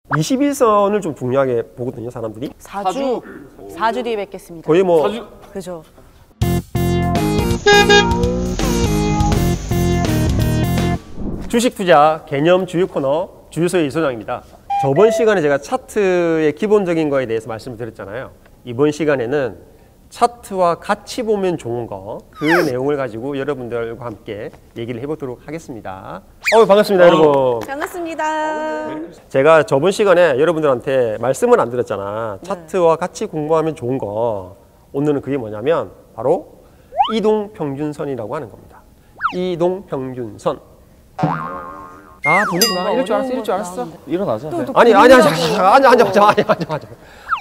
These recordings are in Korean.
21선을 좀 중요하게 보거든요, 사람들이. 4주 뒤에 뵙겠습니다. 거의 뭐 그죠. 주식 투자 개념 주요 코너 주유소의 이소장입니다. 저번 시간에 제가 차트의 기본적인 거에 대해서 말씀을 드렸잖아요. 이번 시간에는 차트와 같이 보면 좋은 거, 그 내용을 가지고 여러분들과 함께 얘기를 해보도록 하겠습니다. 반갑습니다, 여러분. 반갑습니다. 제가 저번 시간에 여러분들한테 말씀을 안 드렸잖아. 차트와 같이 공부하면 좋은 거. 오늘은 그게 뭐냐면 바로 이동평균선이라고 하는 겁니다. 이동평균선. 분위기가 이럴 줄 알았어, 이럴 줄 알았어. 일어나자. 아니,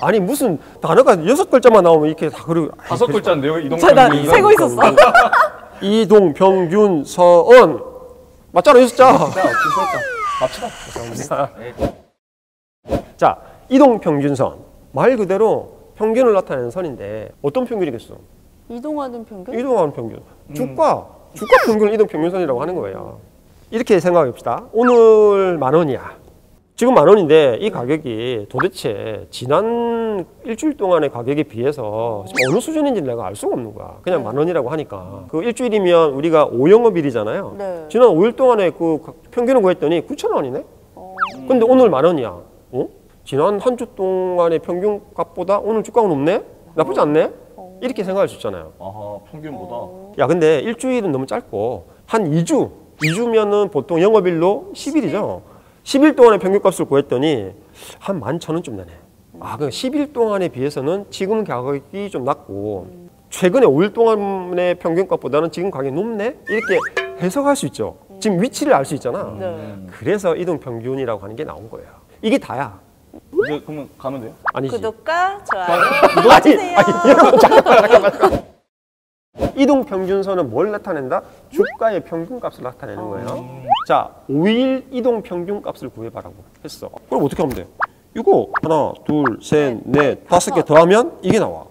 아니 무슨 단어가 6글자만 나오면 이렇게 다 그리고 5글자인데요, 이동평균. 세고 있었어. 이동평균선 맞잖아, 6자. 맞추다. 자, 이동평균선 말 그대로 평균을 나타내는 선인데 어떤 평균이겠어? 이동하는 평균? 이동하는 평균. 주가 평균을 이동평균선이라고 하는 거예요. 이렇게 생각해 봅시다. 오늘 10,000원이야. 지금 10,000원인데 이 가격이 도대체 지난 일주일 동안의 가격에 비해서 어느 수준인지 내가 알 수가 없는 거야. 그냥 10,000원이라고 하니까. 그 일주일이면 우리가 5영업일이잖아요. 네. 지난 5일 동안에 그 평균을 구했더니 9,000원이네. 근데 오늘 10,000원이야. 지난 한 주 동안의 평균 값보다 오늘 주가가 높네? 나쁘지 않네? 이렇게 생각할 수 있잖아요. 평균보다. 야, 근데 일주일은 너무 짧고 한 2주면은 보통 영업일로 10일이죠. 10일 동안의 평균값을 구했더니 한 11,000원쯤 되네. 그럼 10일 동안에 비해서는 지금 가격이 좀 낮고 최근에 5일 동안의 평균값보다는 지금 가격이 높네? 이렇게 해석할 수 있죠. 지금 위치를 알 수 있잖아. 그래서 이동평균이라고 하는 게 나온 거예요. 이게 다야. 이제 그러면 가면 돼요? 아니지. 구독과 좋아요 아니, 여러분 잠깐만. 이동평균선은 뭘 나타낸다? 주가의 평균값을 나타내는 거예요. 자, 5일 이동평균값을 구해봐라고 했어. 그럼 어떻게 하면 돼? 이거 하나, 둘, 셋, 넷, 5개 더하면 이게 나와.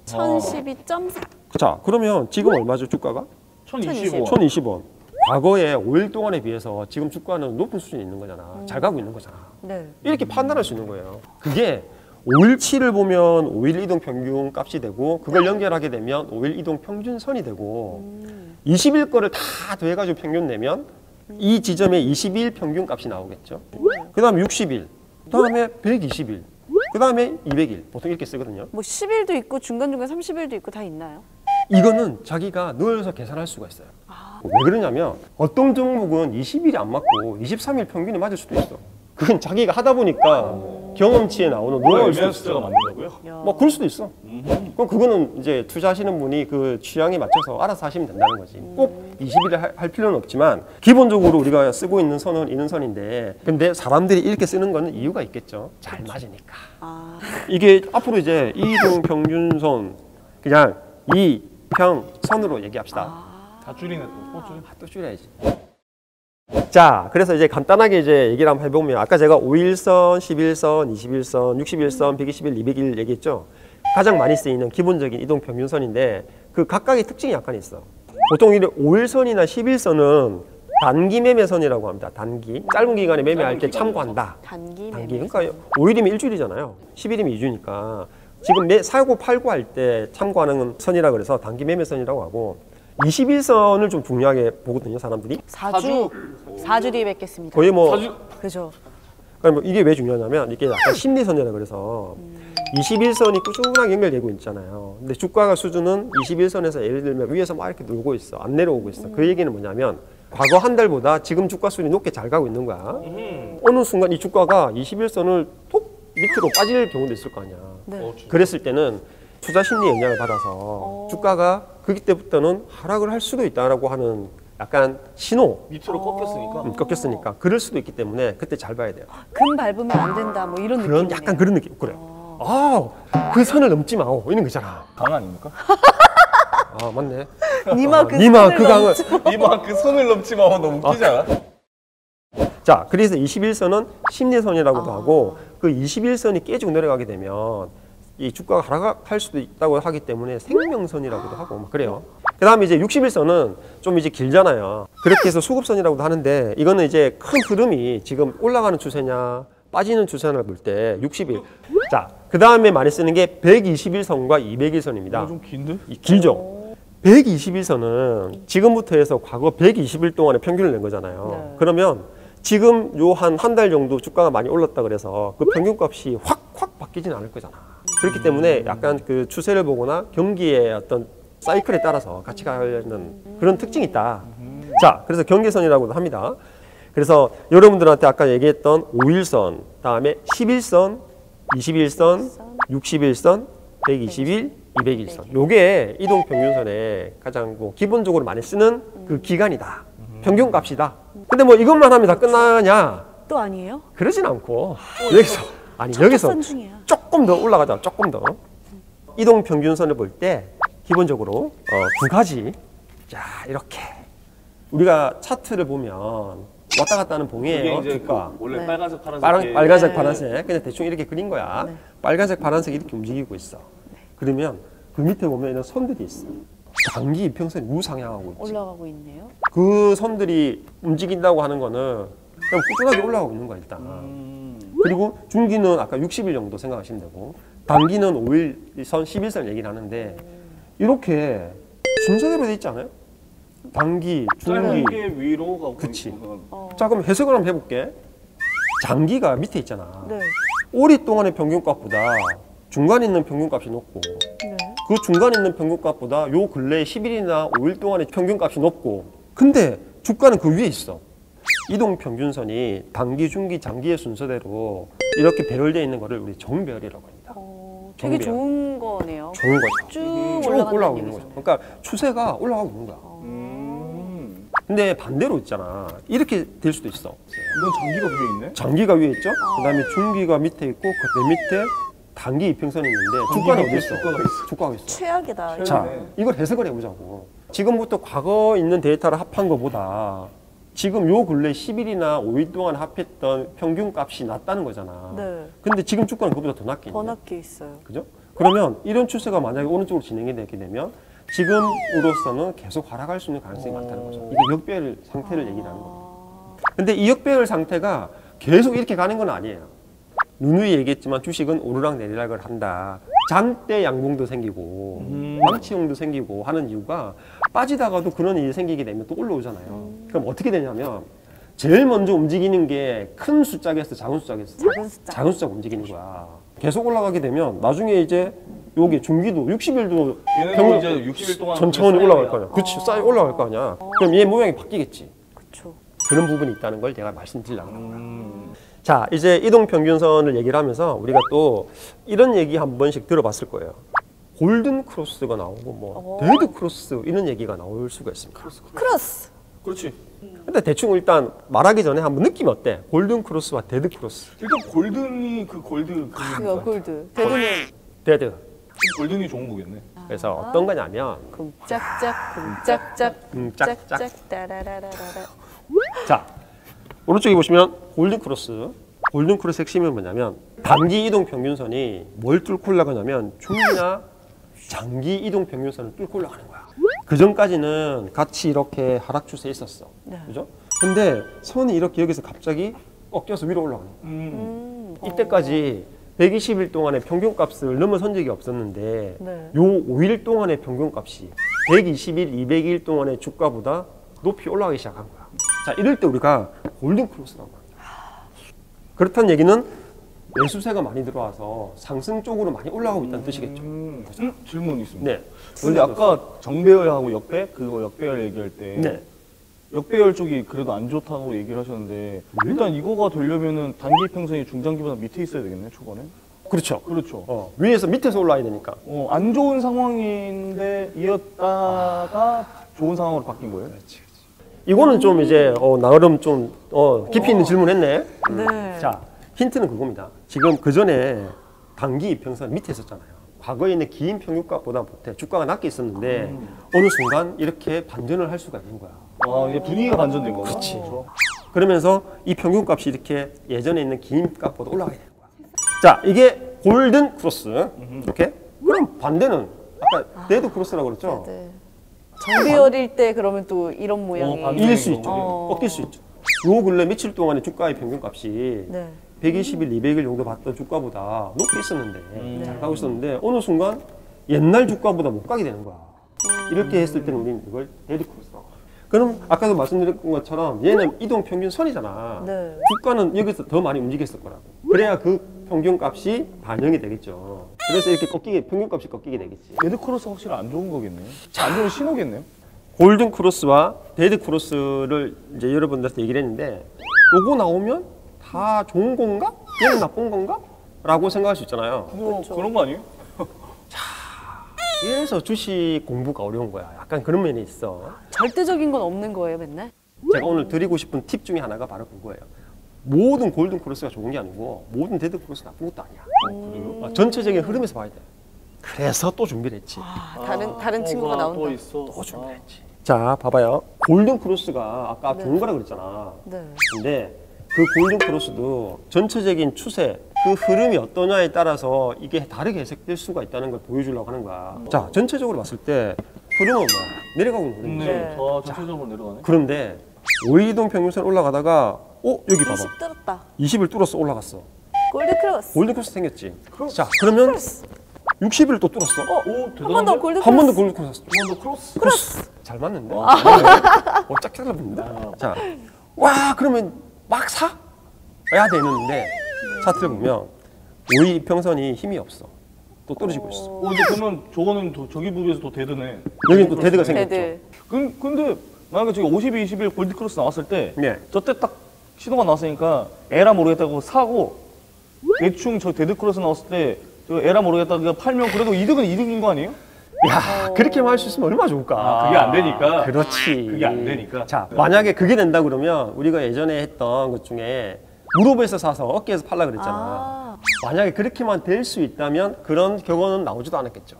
1012.4. 자, 그러면 지금 얼마죠, 주가가? 1020원. 1020원. 과거에 5일 동안에 비해서 지금 주가는 높은 수준에 있는 거잖아. 잘 가고 있는 거잖아. 네. 이렇게 판단할 수 있는 거예요. 그게 5일치를 보면 5일 이동 평균 값이 되고 그걸 연결하게 되면 5일 이동 평균선이 되고 20일 거를 다 더해가지고 평균 내면 이 지점에 20일 평균 값이 나오겠죠. 그 다음에 60일, 그 다음에 120일, 그 다음에 200일. 보통 이렇게 쓰거든요. 뭐 10일도 있고 중간중간 30일도 있고 다 있나요? 이거는 자기가 넣어서 계산할 수가 있어요. 왜 그러냐면 어떤 종목은 20일이 안 맞고 23일 평균이 맞을 수도 있어. 그건 자기가 하다 보니까 경험치에 나오는 노하우일 수도 숫자가 있어. 맞는다고요? 뭐 그럴 수도 있어. 그럼 그거는 이제 투자하시는 분이 그 취향에 맞춰서 알아서 하시면 된다는 거지. 꼭 20일을 할 필요는 없지만 기본적으로 우리가 쓰고 있는 선은 이런 선인데 근데 사람들이 이렇게 쓰는 거는 이유가 있겠죠. 잘 맞으니까. 이게 앞으로 이제 이동평균선 그냥 이평선으로 얘기합시다. 다 줄이네 또 줄여야지. 자, 그래서 이제 간단하게 이제 얘기를 한번 해보면 아까 제가 5일선, 11선, 21선, 61선, 120일, 200일 얘기했죠. 가장 많이 쓰이는 기본적인 이동평균선인데 그 각각의 특징이 약간 있어. 보통 이 5일선이나 11선은 단기 매매선이라고 합니다. 단기. 짧은 기간에 매매할 때 참고한다. 단기. 그러니까 5일이면 일주일이잖아요. 10일이면 2주니까. 지금 사고 팔고 할 때 참고하는 선이라 그래서 단기 매매선이라고 하고 21선을 좀 중요하게 보거든요, 사람들이. 4주 뒤에 뵙겠습니다. 거의 뭐 그죠. 그러니까 뭐 이게 왜 중요하냐면 이게 약간 심리선이라 그래서 21선이 꾸준하게 연결되고 있잖아요. 근데 주가가 수준은 21선에서 예를 들면 위에서 막 이렇게 놀고 있어. 안 내려오고 있어. 그 얘기는 뭐냐면 과거 한 달보다 지금 주가 수준이 높게 잘 가고 있는 거야. 어느 순간 이 주가가 21선을 톡 밑으로 빠질 경우도 있을 거 아니야. 네. 그랬을 때는 투자 심리 영향을 받아서 주가가 그때부터는 하락을 할 수도 있다라고 하는 약간 신호. 밑으로 꺾였으니까. 꺾였으니까 그럴 수도 있기 때문에 그때 잘 봐야 돼요. 금 밟으면 안 된다 뭐 이런 그런 느낌이네요. 약간 그런 느낌. 그래. 그 선을 넘지 마오. 이런 거잖아. 강 아닙니까? 맞네. 니마 그 강을. 이마 그 손을 넘지 마. 너무 웃기지 않아? 자, 그래서 21선은 심리선이라고도 하고 그 21선이 깨지고 내려가게 되면 이 주가가 하락할 수도 있다고 하기 때문에 생명선이라고도 하고 막 그래요. 그 다음에 이제 61선은 좀 이제 길잖아요. 그렇게 해서 수급선이라고도 하는데 이거는 이제 큰 흐름이 지금 올라가는 추세냐 빠지는 추세를 볼 때 60일. 자, 그 다음에 많이 쓰는 게 121선과 200일선입니다. 좀 긴데? 길죠. 121선은 지금부터 해서 과거 120일 동안의 평균을 낸 거잖아요. 네. 그러면 지금 요 한 달 정도 주가가 많이 올랐다 그래서 그 평균값이 확 바뀌지는 않을 거잖아. 그렇기 때문에 약간 그 추세를 보거나 경기의 어떤 사이클에 따라서 같이 가는 그런 특징이 있다. 자, 그래서 경계선이라고도 합니다. 그래서 여러분들한테 아까 얘기했던 5일선, 다음에 11선, 21선, 60일선, 120일, 200일선. 요게 이동평균선의 가장 뭐 기본적으로 많이 쓰는 그 기간이다. 평균값이다. 근데 뭐 이것만 하면 다 끝나냐? 또 아니에요? 그러진 않고 여기서 여기서 선 중이야. 조금 더 올라가자. 조금 더. 이동평균선을 볼 때 기본적으로 두 가지. 자, 이렇게 우리가 차트를 보면 왔다 갔다 하는 이게 봉이에요. 이제 주가. 원래 네. 빨간색, 파란색. 빨간색, 네. 파란색. 그냥 대충 이렇게 그린 거야. 네. 빨간색, 파란색 이렇게 움직이고 있어. 그러면 그 밑에 보면 이런 선들이 있어. 단기 이평선이 우상향하고 있지. 올라가고 있네요. 그 선들이 움직인다고 하는 거는 그냥 꾸준하게 올라가고 있는 거야, 일단. 그리고 중기는 아까 60일 정도 생각하시면 되고, 단기는 5일선, 10일선 얘기를 하는데, 이렇게 순서대로 돼 있지 않아요? 단기, 중기. 짧게 위로 가고. 그치. 어. 자, 그럼 해석을 한번 해볼게. 장기가 밑에 있잖아. 네. 오랫동안의 평균값보다 중간에 있는 평균값이 높고, 네. 그 중간에 있는 평균값보다 요 근래 10일이나 5일 동안의 평균값이 높고, 근데 주가는 그 위에 있어. 이동평균선이 단기, 중기, 장기의 순서대로 이렇게 배열되어 있는 거를 우리 정배열이라고 합니다. 되게 정배열. 좋은 거네요. 좋은 거죠. 쭉 쭉 올라가는 올라가고 있는 거죠. 얘기잖아요. 그러니까 추세가 올라가고 있는 거야. 근데 반대로 있잖아. 이렇게 될 수도 있어. 이건 장기가 위에 있네? 장기가 위에 있죠. 그다음에 중기가 밑에 있고 그 밑에 단기 이평선이 있는데 주가는 어디 있어? 주가가 있어. 주가가 있어. 최악이다. 자, 네. 이걸 해석을 해보자고. 지금부터 과거 있는 데이터를 합한 것보다 지금 요 근래 10일이나 5일 동안 합했던 평균값이 낮다는 거잖아. 네. 근데 지금 주가는 그보다 더 낮게 더 있네. 낮게 있어요. 그죠? 그러면 이런 추세가 만약에 오른쪽으로 진행이 되게 되면 지금으로서는 계속 하락할 수 있는 가능성이 많다는 거죠. 이게 역배열 상태를 얘기를 하는 겁니다. 근데 이 역배열 상태가 계속 이렇게 가는 건 아니에요. 누누이 얘기했지만 주식은 오르락 내리락을 한다. 장대 양봉도 생기고 망치용도 생기고 하는 이유가 빠지다가도 그런 일이 생기게 되면 또 올라오잖아요. 그럼 어떻게 되냐면 제일 먼저 움직이는 게 큰 숫자겠어, 작은 숫자겠어? 작은 숫자. 작은 숫자가 움직이는 거야. 계속 올라가게 되면 나중에 이제 여기 중기도 60일도 얘네도 이제 60일 동안 천천히 쌓여야 올라갈 거 아니야. 그치, 쌓여 올라갈 거 아니야. 그럼 얘 모양이 바뀌겠지. 그렇죠. 그런 부분이 있다는 걸 제가 말씀드리려고 합니다. 자, 이제 이동평균선을 얘기를 하면서 우리가 또 이런 얘기 한 번씩 들어봤을 거예요. 골든 크로스가 나오고 뭐 데드 크로스 이런 얘기가 나올 수가 있습니다. 크로스. 그렇지. 근데 대충 일단 말하기 전에 한번 느낌 어때? 골든 크로스와 데드 크로스. 일단 골든이 그 골드 그거 골드. 대두는 데드. 골든이 좋은 거겠네. 그래서 어떤 거냐면 쿵짝짝 쿵짝짝. 쿵짝짝 따라라라라. 자, 오른쪽에 보시면 골든 크로스. 골든 크로스 핵심은 뭐냐면 단기 이동 평균선이 뭘 뚫고 올라가냐면 중기나 장기 이동 평균선을 뚫고 올라가는 거야. 그 전까지는 같이 이렇게 하락 추세에 있었어. 네. 그죠? 근데 선이 이렇게 여기서 갑자기 꺾여서 위로 올라가는 거야. 이때까지 120일 동안의 평균값을 넘어선 적이 없었는데 네. 요 5일 동안의 평균값이 120일, 200일 동안의 주가보다 높이 올라가기 시작한 거야. 자, 이럴 때 우리가 골든 크로스라고 합니다. 그렇다는 얘기는 매수세가 많이 들어와서 상승 쪽으로 많이 올라가고 있다는 뜻이겠죠. 질문 있습니다. 네. 근데 아까 정배열하고 역배 그거 역배열 얘기할 때 네. 역배열 쪽이 그래도 안 좋다고 얘기를 하셨는데 일단 이거가 되려면은 단기 평선이 중장기보다 밑에 있어야 되겠네 초반에. 그렇죠. 그렇죠. 위에서 밑에서 올라와야 되니까. 안 좋은 상황인데 이었다가 좋은 상황으로 바뀐 거예요. 이거는 좀 이제 나름 좀 깊이 있는 질문했네. 네. 자, 힌트는 그겁니다. 지금 그 전에 단기 이평선 밑에 있었잖아요. 과거에 있는 긴 평균값보다 못해 주가가 낮게 있었는데 어느 순간 이렇게 반전을 할 수가 있는 거야. 이게 분위기가 반전된 거구나. 그렇지. 그러면서 이 평균값이 이렇게 예전에 있는 긴 값보다 올라가게 되는 거야. 자, 이게 골든 크로스. 이렇게. 그럼 반대는 아까 데드 크로스라고 그랬죠? 네. 정배열일 때 그러면 또 이런 모양이. 반대. 이길 수 있죠. 어. 꺾일 수 있죠. 요 근래 며칠 동안의 주가의 평균값이 네. 120일, 200일 정도 봤던 주가보다 높게 있었는데 잘 가고 있었는데 어느 순간 옛날 주가보다 못 가게 되는 거야. 이렇게 했을 때는 우리는 이걸 데드 크로스라고. 그럼 아까도 말씀드렸던 것처럼 얘는 이동 평균 선이잖아. 네. 주가는 여기서 더 많이 움직였을 거라고. 그래야 그 평균 값이 반영이 되겠죠. 그래서 이렇게 꺾이게 평균 값이 꺾이게 되겠지. 데드 크로스 확실히 안 좋은 거겠네요. 안 좋은 신호겠네요. 골든 크로스와 데드 크로스를 이제 여러분들한테 얘기를 했는데 요거 나오면 다 좋은 건가? 얘는 나쁜 건가? 라고 생각할 수 있잖아요. 뭐 그런 거 아니에요? 그래서 주식 공부가 어려운 거야. 약간 그런 면이 있어. 절대적인 건 없는 거예요, 맨날? 제가 오늘 드리고 싶은 팁 중에 하나가 바로 그거예요. 모든 골든 크로스가 좋은 게 아니고 모든 데드 크로스 나쁜 것도 아니야. 전체적인 흐름에서 봐야 돼. 그래서 또 준비를 했지. 다른 친구가 나온다. 또 있어. 또 준비를 했지. 자, 봐봐요. 골든 크로스가 아까 좋은 거라 그랬잖아. 네. 근데 그 골든 크로스도 전체적인 추세, 그 흐름이 어떠냐에 따라서 이게 다르게 해석될 수가 있다는 걸 보여주려고 하는 거야. 자, 전체적으로 봤을 때 흐름은 뭐야? 내려가고 있는 흐름이지. 네. 저 전체적으로 내려가네. 그런데 5일이동 평균선 올라가다가 여기 봐봐. 20 뚫었다. 20을 뚫었어. 올라갔어. 골드 크로스. 골든 크로스 생겼지. 자, 그러면 60을 또 뚫었어. 오, 한 번 더 골드 크로스. 한 번 더 골든 크로스. 한 번 더 크로스. 크로스. 잘 맞는데? 짝 잘라붙는다. 자, 와, 그러면 막 사야 되는데 차트를 보면 5일 이평선이 힘이 없어. 또 떨어지고 있어. 이제 그러면 저거는 저기 부분에서 또 데드네. 여기 또 데드가 생겼죠. 데드. 근데 만약에 저기 52, 21 골드 크로스 나왔을 때 네. 저때 딱 신호가 나왔으니까 에라 모르겠다고 사고 대충 저 데드 크로스 나왔을 때 저 에라 모르겠다고 팔면 그래도 이득은 이득인 거 아니에요? 야, 그렇게만 할 수 있으면 얼마나 좋을까. 그게 안 되니까. 그렇지. 그게 안 되니까. 자, 만약에 그게 된다 그러면 우리가 예전에 했던 것 중에 무릎에서 사서 어깨에서 팔라 그랬잖아. 만약에 그렇게만 될 수 있다면 그런 경우는 나오지도 않았겠죠.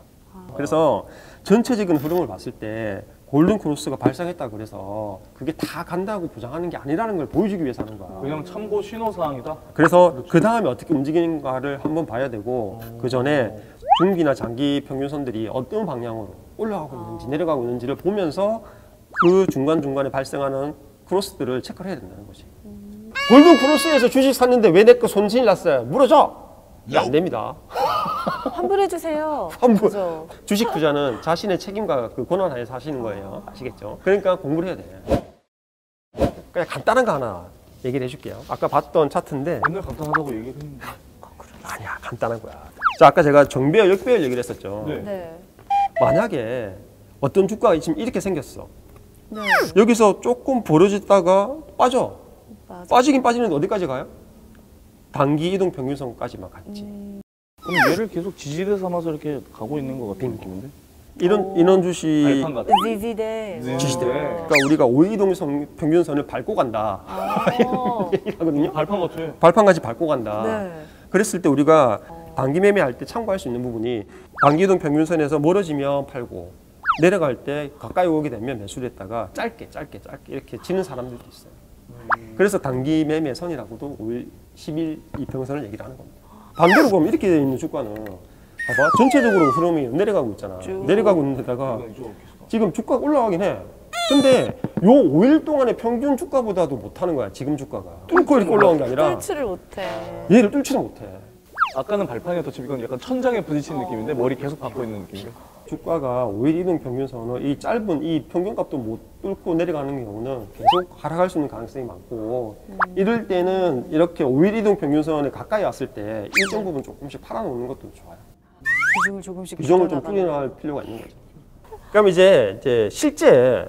그래서 전체적인 흐름을 봤을 때 골든 크로스가 발생했다 그래서 그게 다 간다고 보장하는 게 아니라는 걸 보여주기 위해서 하는 거야. 그냥 참고 신호 사항이다. 그래서 그 다음에 어떻게 움직이는가를 한번 봐야 되고 그 전에 중기나 장기 평균선들이 어떤 방향으로 올라가고 있는지 내려가고 있는지를 보면서 그 중간중간에 발생하는 크로스들을 체크를 해야 된다는 거지. 골든 크로스에서 주식 샀는데 왜 내 거 손실 났어요? 물어줘! 이게 안 됩니다. 환불해 주세요. 환불. 그죠? 주식 투자는 자신의 책임과 그 권한 하에서 하시는 거예요. 아시겠죠? 그러니까 공부를 해야 돼. 그냥 간단한 거 하나 얘기를 해줄게요. 아까 봤던 차트인데 맨날 간단하다고 얘기를 했는데. 아니야, 간단한 거야. 자, 아까 제가 정배열, 역배열 얘기를 했었죠. 네. 네. 만약에 어떤 주가가 지금 이렇게 생겼어. 네. 여기서 조금 벌어졌다가 빠져. 맞아. 빠지긴 빠지는데 어디까지 가요? 단기 이동 평균선까지만 갔지. 그럼 얘를 계속 지지대 삼아서 이렇게 가고 있는 것 같은 느낌인데? 이런 주식 발판 같은. 지지대. 네. 지지대. 네. 그러니까 우리가 5이동 평균선을 밟고 간다. 아. 얘기하거든요. 발판 같아. 발판까지 밟고 간다. 네. 그랬을 때 우리가 단기 매매할 때 참고할 수 있는 부분이 단기 이동 평균선에서 멀어지면 팔고 내려갈 때 가까이 오게 되면 매수를 했다가 짧게 이렇게 치는 사람들도 있어요. 그래서 단기 매매 선이라고도 5일, 10일 이평선을 얘기를 하는 겁니다. 반대로 보면 이렇게 되어 있는 주가는 봐봐, 전체적으로 흐름이 내려가고 있잖아. 쭉. 내려가고 있는 데다가 지금 주가가 올라가긴 해. 근데 요 5일 동안의 평균 주가보다도 못하는 거야. 지금 주가가 뚫고 이렇게 올라온 게 아니라 뚫지를 못해. 얘를 뚫지는 못해. 아까는 발판이었던 집 이건 약간 천장에 부딪히는 느낌인데 머리 계속 박고 있는 느낌이에요. 주가가 5일 이동 평균선을 이 짧은 이 평균값도 못 뚫고 내려가는 경우는 계속 하락할 수 있는 가능성이 많고 이럴 때는 이렇게 5일 이동 평균선에 가까이 왔을 때 일정 부분 조금씩 팔아놓는 것도 좋아요. 비중을 조금씩 비중을 좀 줄여나가는. 줄여나갈 필요가 있는 거죠. 그럼 이제 실제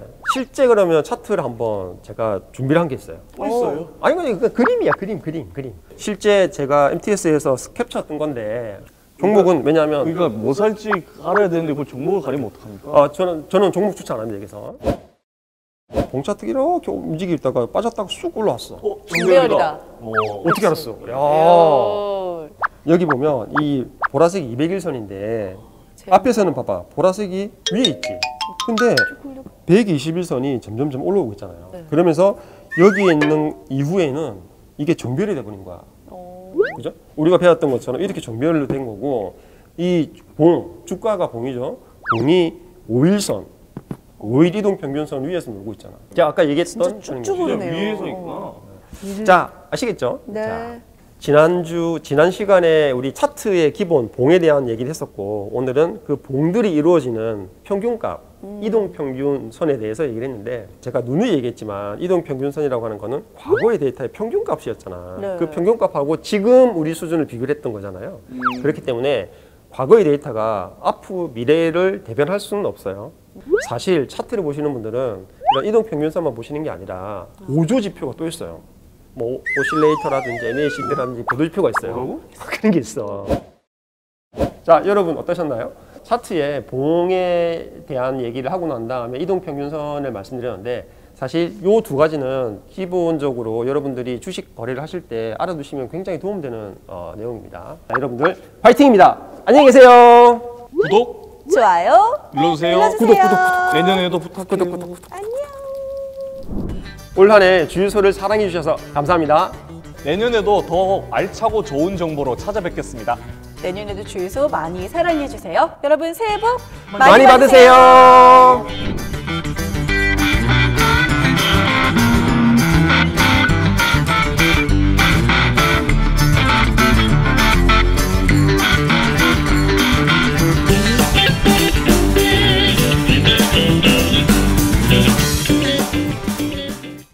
그러면 차트를 한번 제가 준비를 한 게 있어요. 또 있어요? 아니 이거 그림이야, 그림. 실제 제가 MTS에서 캡처했던 건데 종목은 왜냐하면 그러니까 뭐 살지 알아야 되는데 그걸 종목을 가리면 어떡합니까? 저는 종목 추천 안 합니다, 여기서. 봉차트 이렇게 움직이다가 빠졌다가 쑥 올라왔어. 정배열이다. 어떻게 알았어? 야. 오. 여기 보면 이 보라색이 200일선인데 앞에서는 봐봐, 보라색이 위에 있지. 근데 121선이 점점점 올라오고 있잖아요. 네. 그러면서 여기에 있는 이후에는 이게 정별이 돼버린 거야. 그죠? 우리가 배웠던 것처럼 이렇게 정별로 된 거고 이 주가가 봉이죠. 봉이 5일선, 5일 이동 평균선 위에서 놀고 있잖아. 제가 아까 얘기했던 진짜 쭉쭉 거죠. 오르네요. 위에서 있구나. 자, 아시겠죠? 네. 자, 지난 시간에 우리 차트의 기본 봉에 대한 얘기를 했었고, 오늘은 그 봉들이 이루어지는 평균값, 이동평균선에 대해서 얘기를 했는데, 제가 누누이 얘기했지만 이동평균선이라고 하는 거는 과거의 데이터의 평균값이었잖아. 네. 그 평균값하고 지금 우리 수준을 비교를 했던 거잖아요. 그렇기 때문에 과거의 데이터가 앞으로 미래를 대변할 수는 없어요. 사실 차트를 보시는 분들은 이런 이동평균선만 보시는 게 아니라 보조 지표가 또 있어요. 뭐 오실레이터라든지 MACD라든지 보조 지표가 있어요. 그런 게 있어. 자, 여러분 어떠셨나요? 차트에 봉에 대한 얘기를 하고 난 다음에 이동평균선을 말씀드렸는데, 사실 이 두 가지는 기본적으로 여러분들이 주식 거래를 하실 때 알아두시면 굉장히 도움되는 내용입니다. 자, 여러분들 화이팅입니다. 안녕히 계세요. 구독 좋아요. 눌러주세요. 눌러주세요. 내년에도 부탁해요. 안녕. 올 한 해 주유소를 사랑해 주셔서 감사합니다. 내년에도 더 알차고 좋은 정보로 찾아뵙겠습니다. 내년에도 주유소 많이 사랑해주세요. 여러분 새해 복 많이 받으세요.